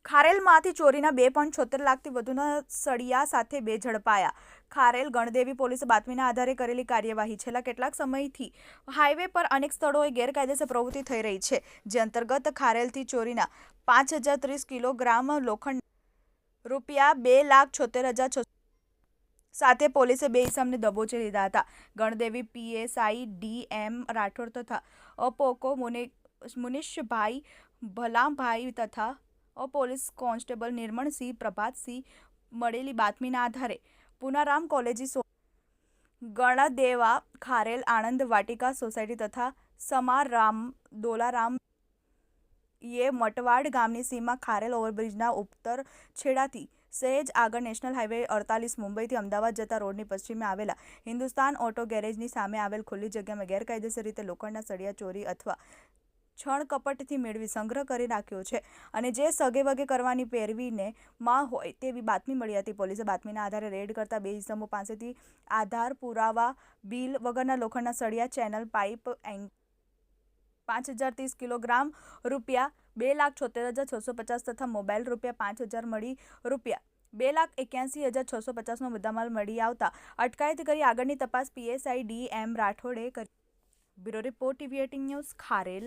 ખારેલમાંથી ચોરીના 2.76 લાખથી વધુના સળિયા સાથે 2 ઝડપાયા. ખારેલ ગણદેવી પોલીસે બાતમીના આધારે કરેલી કાર્યવાહી. છેલ્લા કેટલાક સમયથી હાઈવે પર અનેક સ્થળોએ ગેરકાયદેસર પ્રવૃત્તિ થઈ રહી છે, જે અંતર્ગત ખારેલથી ચોરીના 5030 કિલોગ્રામ લોખંડ રૂપિયા 2,76,600 સાથે પોલીસે 2 ઇસમને દબોચી લીધા હતા. ગણદેવી પીએસઆઈ ડી.એમ. રાઠોડ તથા અપોકો મુનીશભાઈ ભલાભાઈ તથા પોલીસ કોન્સ્ટેબલ નિર્મળસિંહ પ્રભાતસિંહ મળેલી બાતમીના આધારે પુનારામ કોલેજી ગણદેવા ખારેલ આનંદ વાટિકા સોસાયટી તથા સમારામ દોલારામ મટવાડ ગામની સીમા ખારેલ ઓવરબ્રિજના ઉત્તર છેડાથી સહેજ આગળ નેશનલ હાઈવે 48 મુંબઈથી અમદાવાદ જતા રોડની પશ્ચિમે આવેલા હિન્દુસ્તાન ઓટો ગેરેજની સામે આવેલ ખુલ્લી જગ્યામાં ગેરકાયદેસર રીતે લોખંડના સળિયા ચોરી અથવા છણકપટથી મેળવી સંગ્રહ કરી રાખ્યો છે અને જે સગેવગે કરવાની પેરવીને માં હોય તેવી બાતમી મળી હતી. પોલીસે બાતમીના આધારે રેડ કરતા 2 ઇસમો પાસેથી આધાર પુરાવા, બિલ વગરના લોખંડના સળિયા, ચેનલ, પાઇપ, 5030 કિલોગ્રામ રૂપિયા 2,76,650 તથા મોબાઈલ રૂપિયા 5,000 મળી રૂપિયા 2,81,650નો મુદ્દામાલ મળી આવતા અટકાયત કરી આગળની તપાસ પીએસઆઈ ડી.એમ. રાઠોડે કરી. બ્યુરો રિપોર્ટ, ટીવી18 ન્યૂઝ, ખારેલ.